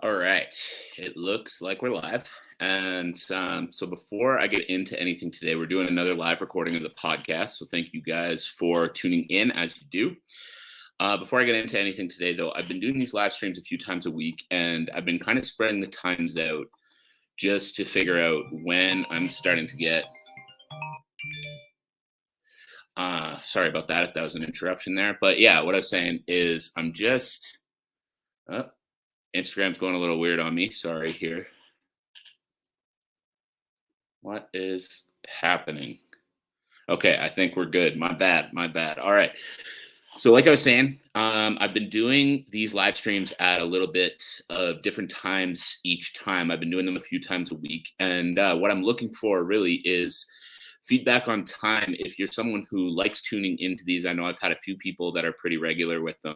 All right. It looks like we're live. So before I get into anything today, we're doing another live recording of the podcast. So thank you guys for tuning in as you do. Before I get into anything today, though, I've been doing these live streams a few times a week, and I've been kind of spreading the times out just to figure out when I'm starting to get. Sorry about that if that was an interruption there. But yeah, what I was saying is I'm just. Instagram's going a little weird on me. Sorry here. What is happening? Okay, I think we're good. My bad. All right. So like I was saying, I've been doing these live streams at a little bit of different times each time. I've been doing them a few times a week. And what I'm looking for really is feedback on time. If you're someone who likes tuning into these, I know I've had a few people that are pretty regular with them.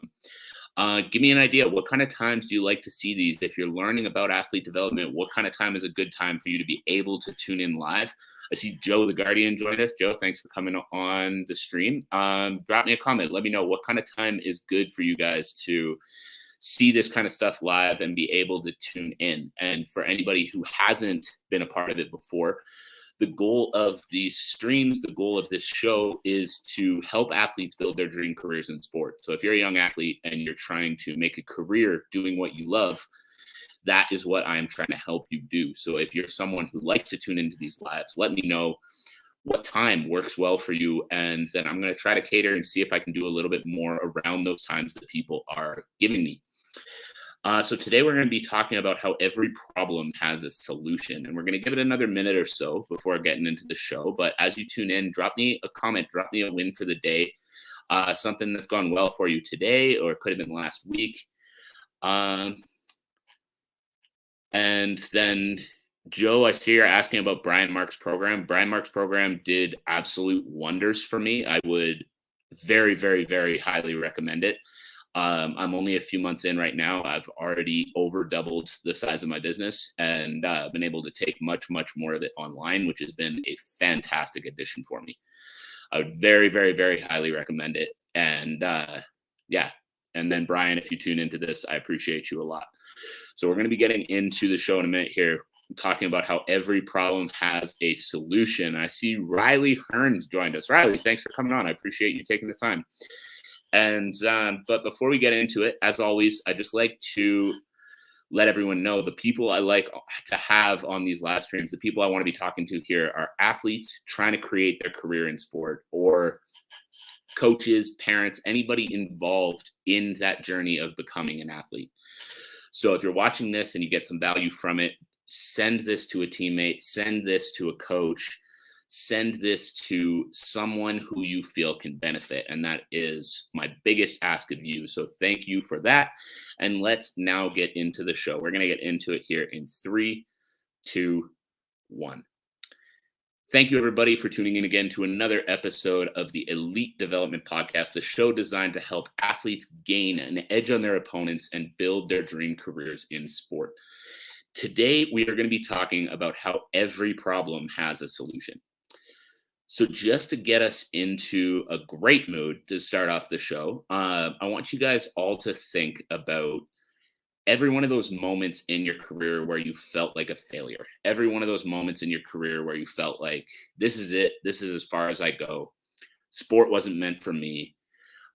Give me an idea. What kind of times do you like to see these? If you're learning about athlete development, what kind of time is a good time for you to be able to tune in live? I see Joe the Guardian joined us. Joe, thanks for coming on the stream. Drop me a comment. Let me know what kind of time is good for you guys to see this kind of stuff live and be able to tune in. And for anybody who hasn't been a part of it before, the goal of these streams, the goal of this show is to help athletes build their dream careers in sport. So if you're a young athlete and you're trying to make a career doing what you love, that is what I'm trying to help you do. So if you're someone who likes to tune into these lives, let me know what time works well for you. And then I'm going to try to cater and see if I can do a little bit more around those times that people are giving me. So today we're going to be talking about how every problem has a solution, and we're going to give it another minute or so before getting into the show. But as you tune in, drop me a comment, drop me a win for the day, something that's gone well for you today, or it could have been last week. And then Joe, I see you're asking about Brian Mark's program. Brian Mark's program did absolute wonders for me. I would very, very, very highly recommend it. I'm only a few months in right now. I've already over doubled the size of my business and been able to take much, much more of it online, which has been a fantastic addition for me. I would very, very, very highly recommend it. And yeah. And then Brian, if you tune into this, I appreciate you a lot. So we're going to be getting into the show in a minute here, talking about how every problem has a solution. I see Riley Hearns joined us. Riley, thanks for coming on. I appreciate you taking the time. And but before we get into it, as always, I just like to let everyone know the people I like to have on these live streams, the people I want to be talking to here are athletes trying to create their career in sport, or coaches, parents, anybody involved in that journey of becoming an athlete. So if you're watching this and you get some value from it, send this to a teammate, send this to a coach, send this to someone who you feel can benefit. And that is my biggest ask of you. So thank you for that. And let's now get into the show. We're going to get into it here in 3, 2, 1. Thank you, everybody, for tuning in again to another episode of the Elite Development Podcast, the show designed to help athletes gain an edge on their opponents and build their dream careers in sport. Today, we are going to be talking about how every problem has a solution. So just to get us into a great mood to start off the show, I want you guys all to think about every one of those moments in your career where you felt like a failure. Every one of those moments in your career where you felt like, this is it. This is as far as I go. Sport wasn't meant for me.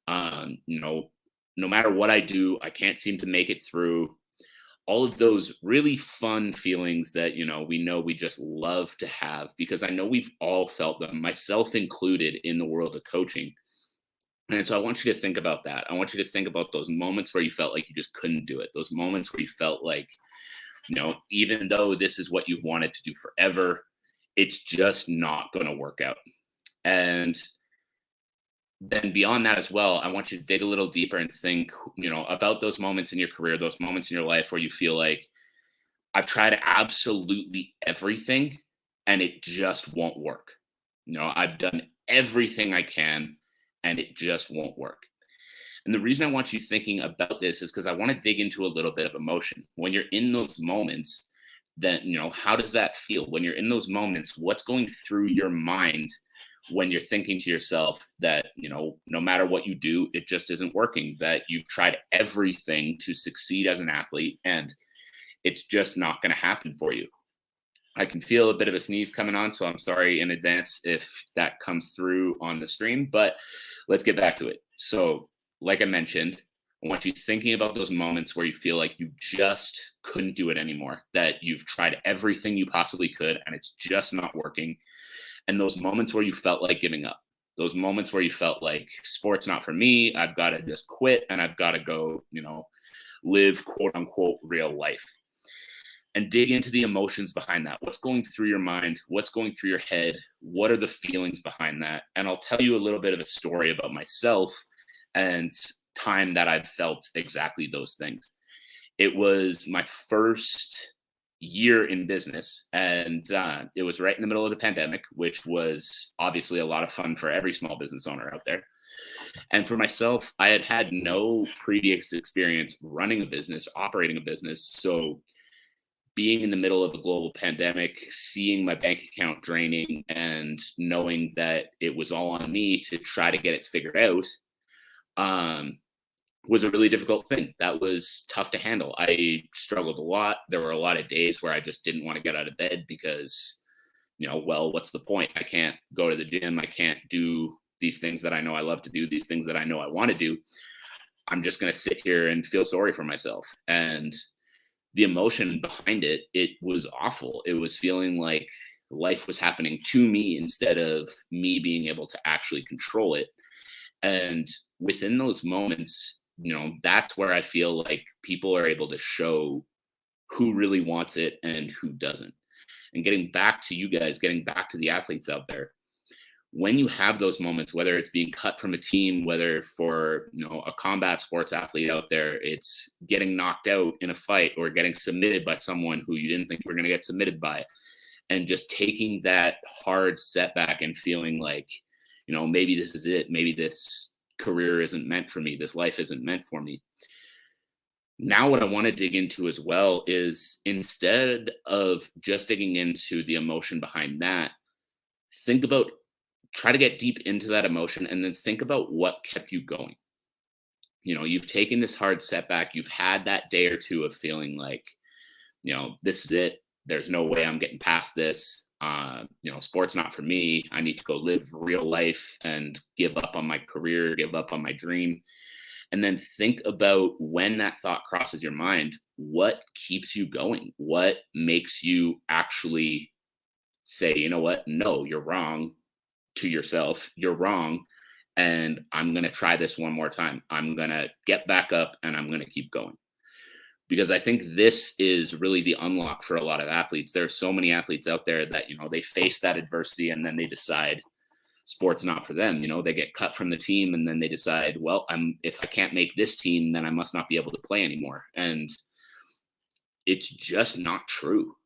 No matter what I do, I can't seem to make it through. All of those really fun feelings that, we just love to have, because I know we've all felt them, myself included, in the world of coaching. And so I want you to think about that. I want you to think about those moments where you felt like you just couldn't do it. Those moments where you felt like, even though this is what you've wanted to do forever, it's just not going to work out. And then beyond that as well, I want you to dig a little deeper and think, about those moments in your career, those moments in your life where you feel like, I've tried absolutely everything and it just won't work. I've done everything I can and it just won't work. And the reason I want you thinking about this is because I want to dig into a little bit of emotion. When you're in those moments, then, how does that feel? When you're in those moments, what's going through your mind when you're thinking to yourself that, no matter what you do, it just isn't working, that you've tried everything to succeed as an athlete and it's just not going to happen for you. I can feel a bit of a sneeze coming on, so I'm sorry in advance if that comes through on the stream, but let's get back to it. So, like I mentioned, I want you thinking about those moments where you feel like you just couldn't do it anymore, that you've tried everything you possibly could and it's just not working. And those moments where you felt like giving up, those moments where you felt like sports not for me, I've got to just quit and I've got to go, live quote unquote real life, and dig into the emotions behind that. What's going through your mind? What's going through your head? What are the feelings behind that? And I'll tell you a little bit of a story about myself and time that I've felt exactly those things. It was my first year in business, and it was right in the middle of the pandemic, which was obviously a lot of fun for every small business owner out there. And for myself, I had had no previous experience running a business, operating a business. So being in the middle of a global pandemic, seeing my bank account draining and knowing that it was all on me to try to get it figured out, was a really difficult thing. That was tough to handle. I struggled a lot. There were a lot of days where I just didn't want to get out of bed because, well, what's the point? I can't go to the gym. I can't do these things that I know I love to do, these things that I know I want to do. I'm just going to sit here and feel sorry for myself. And the emotion behind it, it was awful. It was feeling like life was happening to me instead of me being able to actually control it. And within those moments, that's where I feel like people are able to show who really wants it and who doesn't. And getting back to you guys, getting back to the athletes out there, when you have those moments, whether it's being cut from a team, whether for a combat sports athlete out there, it's getting knocked out in a fight or getting submitted by someone who you didn't think you were going to get submitted by, and just taking that hard setback and feeling like, maybe this is it, maybe this career isn't meant for me, this life isn't meant for me. Now what I want to dig into as well is, instead of just digging into the emotion behind that, try to get deep into that emotion and then think about what kept you going. You've taken this hard setback. You've had that day or two of feeling like, this is it. There's no way I'm getting past this. Sports not for me. I need to go live real life and give up on my career, give up on my dream. And then think about, when that thought crosses your mind, what keeps you going? What makes you actually say, you know what? No, you're wrong. To yourself, you're wrong, and I'm going to try this one more time. I'm going to get back up and I'm going to keep going. Because I think this is really the unlock for a lot of athletes. There are so many athletes out there that, they face that adversity and then they decide sports not for them. They get cut from the team and then they decide, well, if I can't make this team, then I must not be able to play anymore. And it's just not true.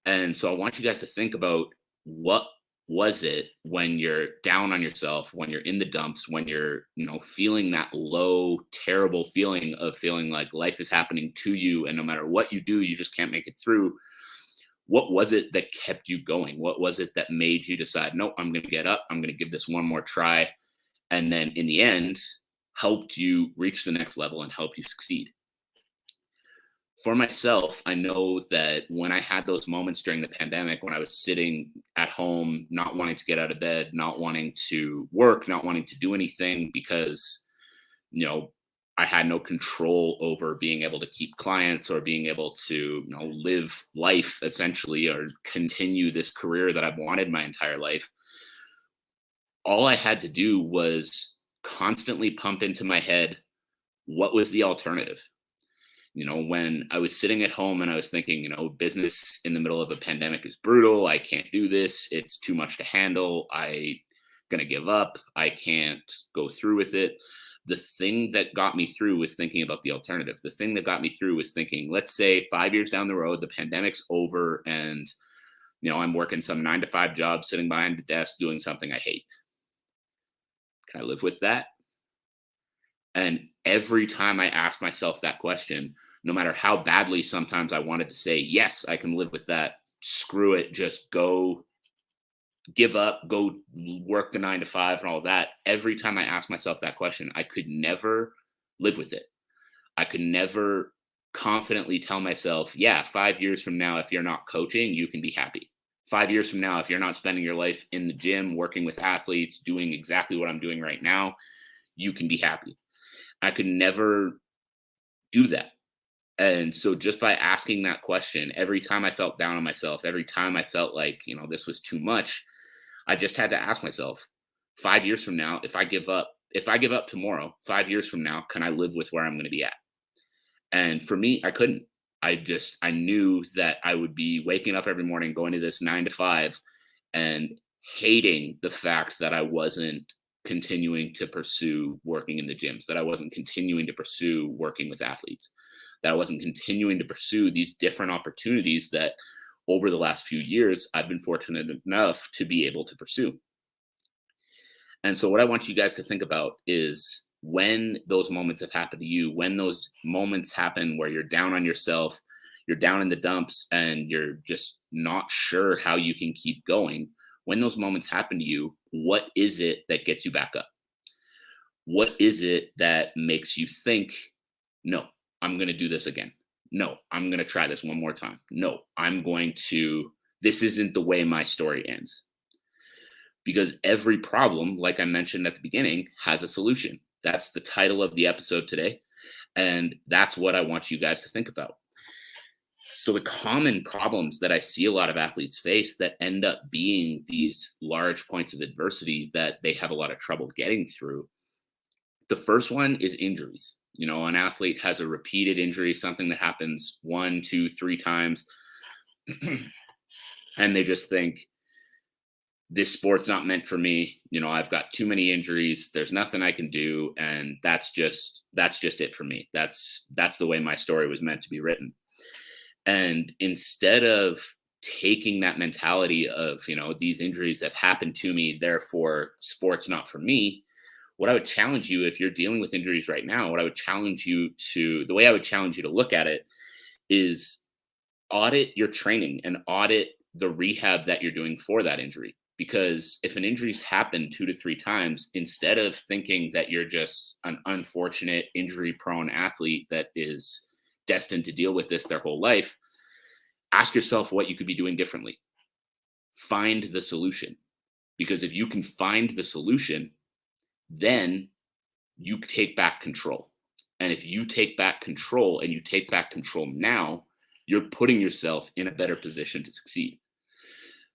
And so I want you guys to think about, what was it when you're down on yourself, when you're in the dumps, when you're, feeling that low, terrible feeling of feeling like life is happening to you, and no matter what you do, you just can't make it through. What was it that kept you going? What was it that made you decide, no, I'm going to get up, I'm going to give this one more try, and then in the end helped you reach the next level and help you succeed? For myself, I know that when I had those moments during the pandemic, when I was sitting at home, not wanting to get out of bed, not wanting to work, not wanting to do anything because, I had no control over being able to keep clients or being able to, live life essentially, or continue this career that I've wanted my entire life. All I had to do was constantly pump into my head, what was the alternative? When I was sitting at home and I was thinking, business in the middle of a pandemic is brutal. I can't do this. It's too much to handle. I'm going to give up. I can't go through with it. The thing that got me through was thinking about the alternative. The thing that got me through was thinking, let's say 5 years down the road, the pandemic's over and, I'm working some 9-to-5 job, sitting behind a desk, doing something I hate. Can I live with that? And every time I ask myself that question, no matter how badly sometimes I wanted to say, yes, I can live with that, screw it, just go give up, go work the 9-to-5 and all that. Every time I ask myself that question, I could never live with it. I could never confidently tell myself, yeah, 5 years from now, if you're not coaching, you can be happy. 5 years from now, if you're not spending your life in the gym, working with athletes, doing exactly what I'm doing right now, you can be happy. I could never do that. And so just by asking that question, every time I felt down on myself, every time I felt like, this was too much, I just had to ask myself, 5 years from now, if I give up tomorrow, 5 years from now, can I live with where I'm going to be at? And for me, I couldn't. I knew that I would be waking up every morning, going to this 9 to 5, and hating the fact that I wasn't continuing to pursue working in the gyms, that I wasn't continuing to pursue working with athletes, that I wasn't continuing to pursue these different opportunities that over the last few years I've been fortunate enough to be able to pursue. And so, what I want you guys to think about is when those moments have happened to you, when those moments happen where you're down on yourself, you're down in the dumps, and you're just not sure how you can keep going. When those moments happen to you, what is it that gets you back up? What is it that makes you think, no, I'm going to do this again? No, I'm going to try this one more time. No, this isn't the way my story ends, because every problem, like I mentioned at the beginning, has a solution. That's the title of the episode today. And that's what I want you guys to think about. So, the common problems that I see a lot of athletes face that end up being these large points of adversity that they have a lot of trouble getting through. The first one is injuries. An athlete has a repeated injury, something that happens 1, 2, 3 times, and they just think, this sport's not meant for me. I've got too many injuries. There's nothing I can do. And that's just it for me. That's the way my story was meant to be written. And instead of taking that mentality of, these injuries have happened to me, therefore sport's not for me. What I would challenge you, if you're dealing with injuries right now, the way I would challenge you to look at it is audit your training and audit the rehab that you're doing for that injury. Because if an injury's happened 2 to 3 times, instead of thinking that you're just an unfortunate injury prone athlete that is destined to deal with this their whole life, ask yourself what you could be doing differently. Find the solution. Because if you can find the solution, then you take back control. And if you take back control and you take back control now, you're putting yourself in a better position to succeed.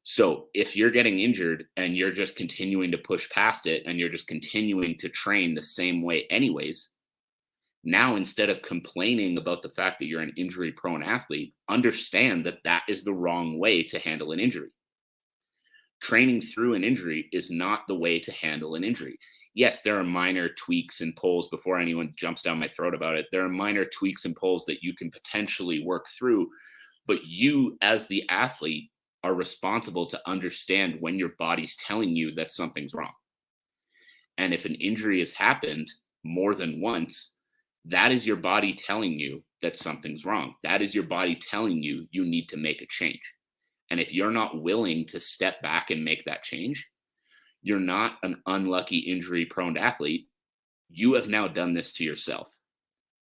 So if you're getting injured and you're just continuing to push past it and you're just continuing to train the same way anyways, now instead of complaining about the fact that you're an injury prone athlete, understand that that is the wrong way to handle an injury. Training through an injury is not the way to handle an injury. Yes, there are minor tweaks and pulls before anyone jumps down my throat about it. There are minor tweaks and pulls that you can potentially work through, but you as the athlete are responsible to understand when your body's telling you that something's wrong. And if an injury has happened more than once, that is your body telling you that something's wrong. That is your body telling you you need to make a change. And if you're not willing to step back and make that change, you're not an unlucky injury prone athlete. You have now done this to yourself.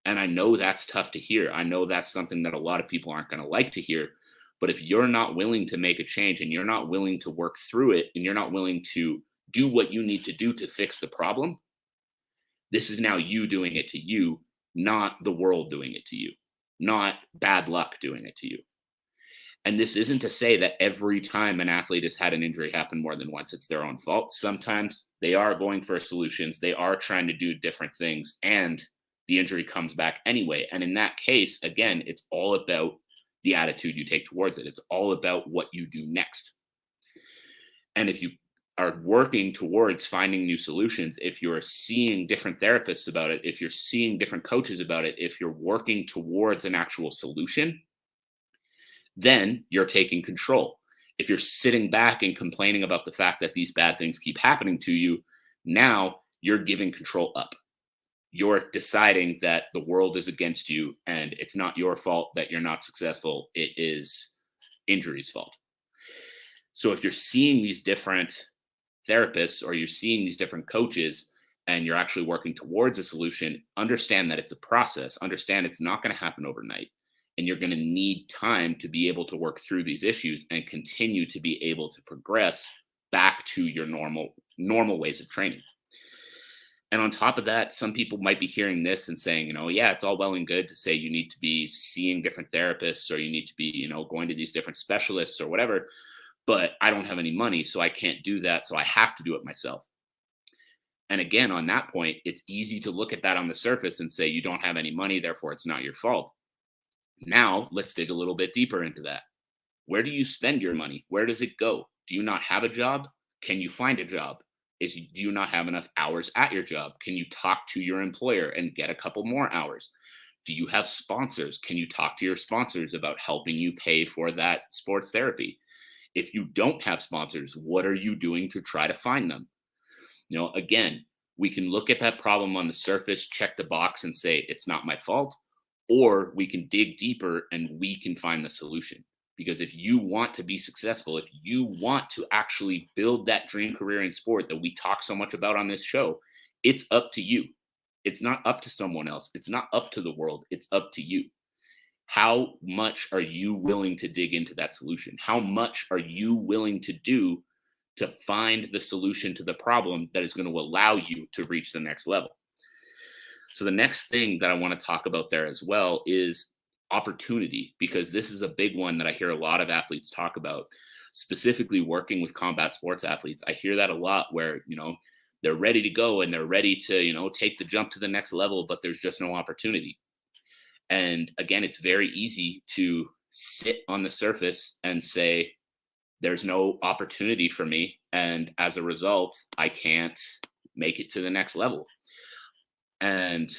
And I know that's tough to hear. I know that's something that a lot of people aren't going to like to hear. But if you're not willing to make a change and you're not willing to work through it and you're not willing to do what you need to do to fix the problem, this is now you doing it to you, not the world doing it to you, not bad luck doing it to you. And this isn't to say that every time an athlete has had an injury happen more than once, it's their own fault. Sometimes they are going for solutions. They are trying to do different things and the injury comes back anyway. And in that case, again, it's all about the attitude you take towards it. It's all about what you do next. And if you are working towards finding new solutions, if you're seeing different therapists about it, if you're seeing different coaches about it, if you're working towards an actual solution, then you're taking control. If you're sitting back and complaining about the fact that these bad things keep happening to you, now you're giving control up. You're deciding that the world is against you and it's not your fault that you're not successful. It is injury's fault. So if you're seeing these different therapists or you're seeing these different coaches and you're actually working towards a solution, understand that it's a process. Understand it's not going to happen overnight. And you're going to need time to be able to work through these issues and continue to be able to progress back to your normal ways of training. And on top of that, some people might be hearing this and saying, yeah, it's all well and good to say you need to be seeing different therapists, or you need to be, going to these different specialists or whatever, but I don't have any money, so I can't do that. So I have to do it myself. And again, on that point, it's easy to look at that on the surface and say you don't have any money, therefore it's not your fault. Now, let's dig a little bit deeper into that. Where do you spend your money? Where does it go? Do you not have a job? Can you find a job? Do you not have enough hours at your job? Can you talk to your employer and get a couple more hours? Do you have sponsors? Can you talk to your sponsors about helping you pay for that sports therapy? If you don't have sponsors, what are you doing to try to find them? Again, we can look at that problem on the surface, check the box and say, it's not my fault, or we can dig deeper and we can find the solution. Because if you want to be successful, if you want to actually build that dream career in sport that we talk so much about on this show, it's up to you. It's not up to someone else. It's not up to the world. It's up to you. How much are you willing to dig into that solution? How much are you willing to do to find the solution to the problem that is going to allow you to reach the next level? So the next thing that I want to talk about there as well is opportunity, because this is a big one that I hear a lot of athletes talk about, specifically working with combat sports athletes. I hear that a lot where, they're ready to go and they're ready to, take the jump to the next level, but there's just no opportunity. And again, it's very easy to sit on the surface and say, there's no opportunity for me. And as a result, I can't make it to the next level. And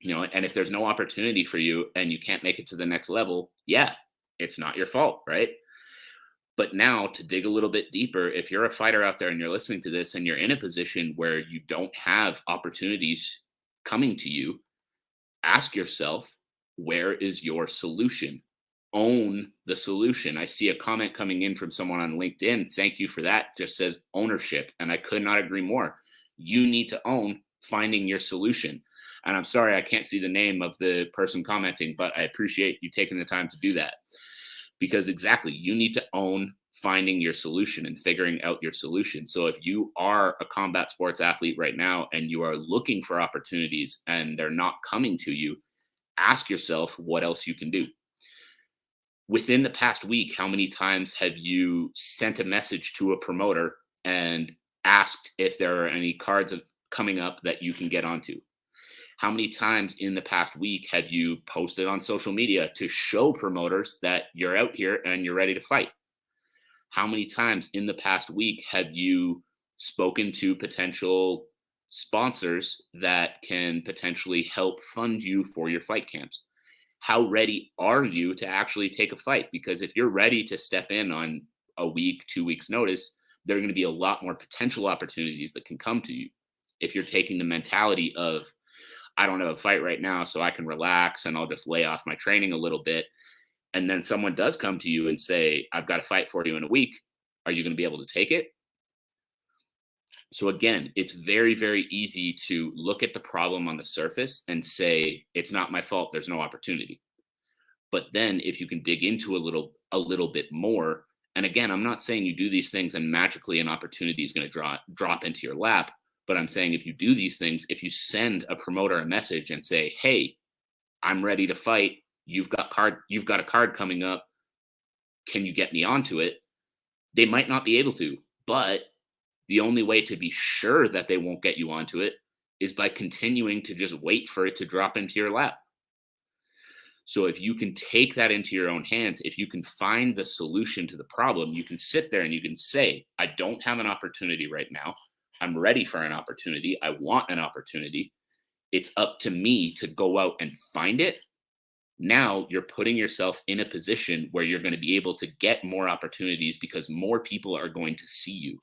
and if there's no opportunity for you and you can't make it to the next level, yeah, it's not your fault, right? But now, to dig a little bit deeper, if you're a fighter out there and you're listening to this and you're in a position where you don't have opportunities coming to you, ask yourself, where is your solution? Own the solution. I see a comment coming in from someone on LinkedIn. Thank you for that. Just says ownership. And I could not agree more. You need to own finding your solution. And I'm sorry, I can't see the name of the person commenting, but I appreciate you taking the time to do that. Because exactly, you need to own finding your solution and figuring out your solution. So if you are a combat sports athlete right now and you are looking for opportunities and they're not coming to you, ask yourself what else you can do. Within the past week, how many times have you sent a message to a promoter and asked if there are any cards coming up that you can get onto? How many times in the past week have you posted on social media to show promoters that you're out here and you're ready to fight? How many times in the past week have you spoken to potential sponsors that can potentially help fund you for your fight camps? How ready are you to actually take a fight? Because if you're ready to step in on a week, 2 weeks notice, there are going to be a lot more potential opportunities that can come to you. If you're taking the mentality of, I don't have a fight right now, so I can relax and I'll just lay off my training a little bit. And then someone does come to you and say, I've got a fight for you in a week. Are you going to be able to take it? So again, it's very, very easy to look at the problem on the surface and say, it's not my fault, there's no opportunity. But then if you can dig into a little bit more, and again, I'm not saying you do these things and magically an opportunity is going to drop into your lap. But I'm saying if you do these things, if you send a promoter a message and say, hey, I'm ready to fight. You've got a card coming up. Can you get me onto it? They might not be able to, but the only way to be sure that they won't get you onto it is by continuing to just wait for it to drop into your lap. So if you can take that into your own hands, if you can find the solution to the problem, you can sit there and you can say, I don't have an opportunity right now. I'm ready for an opportunity. I want an opportunity. It's up to me to go out and find it. Now you're putting yourself in a position where you're going to be able to get more opportunities because more people are going to see you.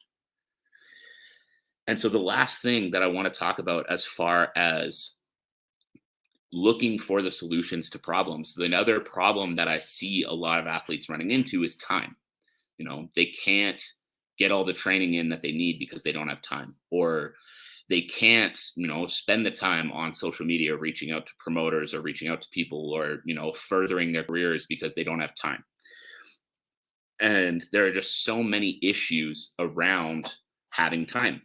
And so the last thing that I want to talk about as far as looking for the solutions to problems, another problem that I see a lot of athletes running into is time. They can't get all the training in that they need because they don't have time, or they can't, spend the time on social media reaching out to promoters or reaching out to people or, furthering their careers because they don't have time. And there are just so many issues around having time.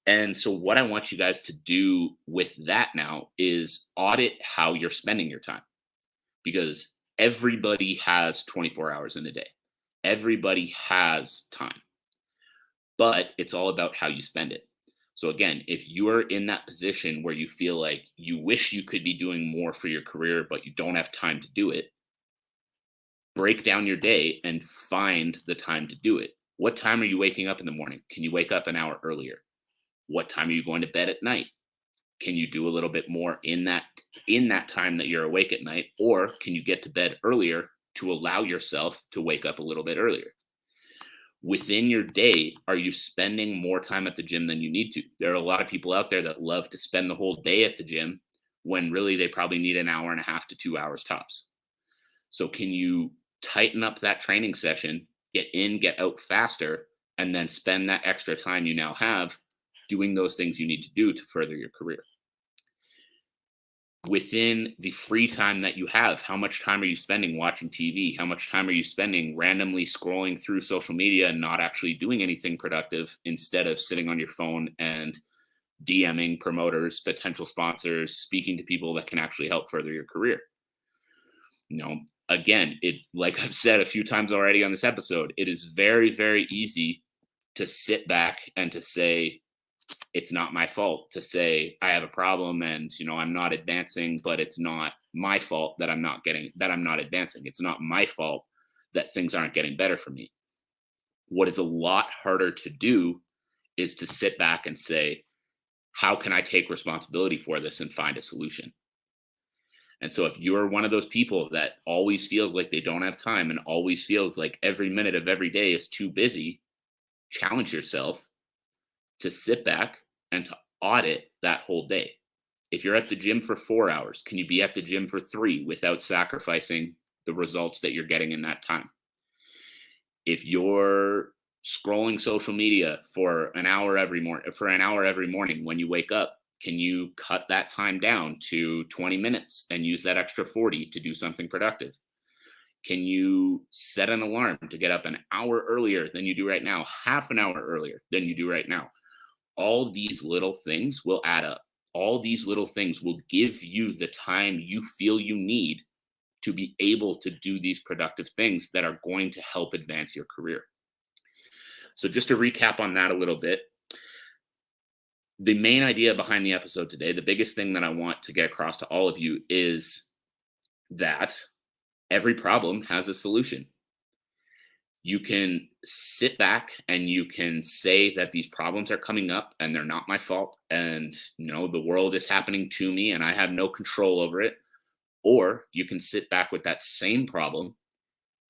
And so, what I want you guys to do with that now is audit how you're spending your time, because everybody has 24 hours in a day. Everybody has time, but it's all about how you spend it. So, again, if you're in that position where you feel like you wish you could be doing more for your career, but you don't have time to do it, break down your day and find the time to do it. What time are you waking up in the morning? Can you wake up an hour earlier? What time are you going to bed at night? Can you do a little bit more in that time that you're awake at night, or can you get to bed earlier to allow yourself to wake up a little bit earlier? Within your day, are you spending more time at the gym than you need to? There are a lot of people out there that love to spend the whole day at the gym when really they probably need an hour and a half to 2 hours tops. So can you tighten up that training session, get in, get out faster, and then spend that extra time you now have doing those things you need to do to further your career? Within the free time that you have, how much time are you spending watching TV? How much time are you spending randomly scrolling through social media and not actually doing anything productive, instead of sitting on your phone and DMing promoters, potential sponsors, speaking to people that can actually help further your career? Again, like I've said a few times already on this episode, it is very, very easy to sit back and to say, it's not my fault, to say I have a problem and I'm not advancing, but it's not my fault that I'm not advancing. It's not my fault that things aren't getting better for me. What is a lot harder to do is to sit back and say, how can I take responsibility for this and find a solution? And so if you're one of those people that always feels like they don't have time and always feels like every minute of every day is too busy, challenge yourself to sit back and to audit that whole day. If you're at the gym for 4 hours, can you be at the gym for 3 without sacrificing the results that you're getting in that time? If you're scrolling social media for an hour every morning when you wake up, can you cut that time down to 20 minutes and use that extra 40 to do something productive? Can you set an alarm to get up an hour earlier than you do right now, half an hour earlier than you do right now? All these little things will add up. All these little things will give you the time you feel you need to be able to do these productive things that are going to help advance your career. So just to recap on that a little bit, the main idea behind the episode today, the biggest thing that I want to get across to all of you, is that every problem has a solution. You can sit back and you can say that these problems are coming up and they're not my fault, and the world is happening to me and I have no control over it. Or you can sit back with that same problem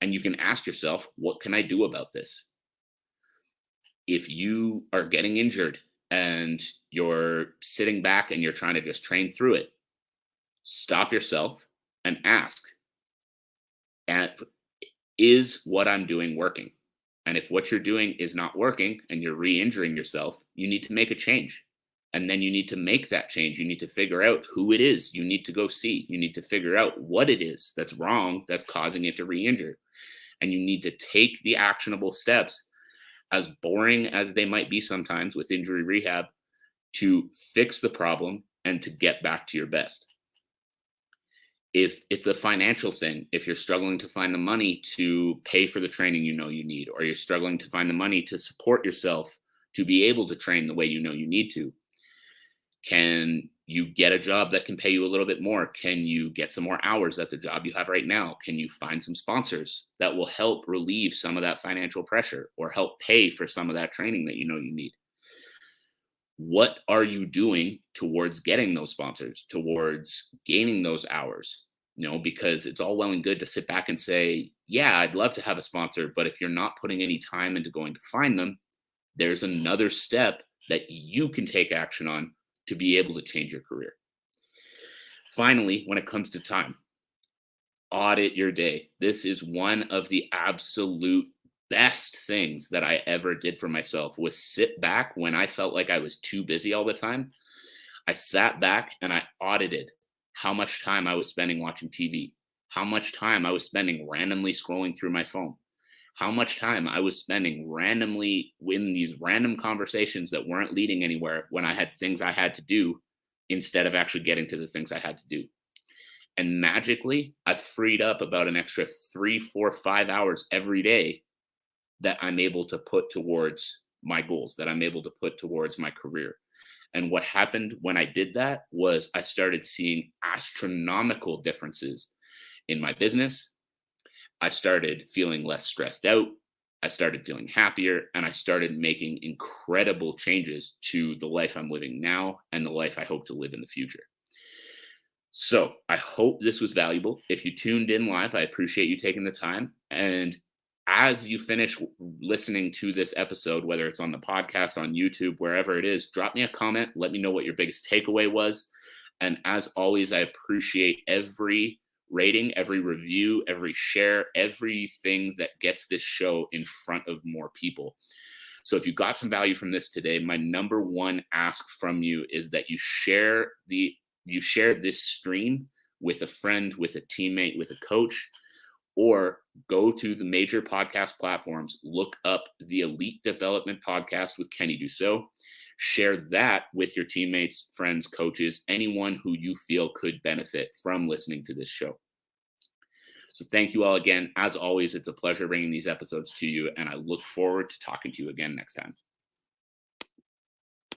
and you can ask yourself, what can I do about this? If you are getting injured and you're sitting back and you're trying to just train through it, stop yourself and ask, is what I'm doing working? And if what you're doing is not working and you're re-injuring yourself, you need to make a change. And then you need to make that change. You need to figure out who it is you need to go see. You need to figure out what it is that's wrong that's causing it to re-injure. And you need to take the actionable steps, as boring as they might be sometimes with injury rehab, to fix the problem and to get back to your best. If it's a financial thing, if you're struggling to find the money to pay for the training you need, or you're struggling to find the money to support yourself to be able to train the way you need to, can you get a job that can pay you a little bit more? Can you get some more hours at the job you have right now? Can you find some sponsors that will help relieve some of that financial pressure or help pay for some of that training that you need? What are you doing towards getting those sponsors, towards gaining those hours? Because it's all well and good to sit back and say, yeah, I'd love to have a sponsor, but if you're not putting any time into going to find them, there's another step that you can take action on to be able to change your career. Finally, when it comes to time, audit your day. This is one of the absolute best things that I ever did for myself was sit back when I felt like I was too busy all the time. I sat back and I audited how much time I was spending watching TV, how much time I was spending randomly scrolling through my phone, how much time I was spending randomly in these random conversations that weren't leading anywhere when I had things I had to do instead of actually getting to the things I had to do. And magically, I've freed up about an extra 3, 4, 5 hours every day that I'm able to put towards my goals, that I'm able to put towards my career. And what happened when I did that was I started seeing astronomical differences in my business. I started feeling less stressed out. I started feeling happier, and I started making incredible changes to the life I'm living now and the life I hope to live in the future. So I hope this was valuable. If you tuned in live, I appreciate you taking the time. And as you finish listening to this episode, whether it's on the podcast, on YouTube, wherever it is, drop me a comment. Let me know what your biggest takeaway was. And as always, I appreciate every rating, every review, every share, everything that gets this show in front of more people. So if you got some value from this today, my number one ask from you is that you share this stream with a friend, with a teammate, with a coach, or go to the major podcast platforms, look up the Elite Development Podcast with Kenny Dussault, share that with your teammates, friends, coaches, anyone who you feel could benefit from listening to this show. So thank you all again. As always, it's a pleasure bringing these episodes to you, and I look forward to talking to you again next time.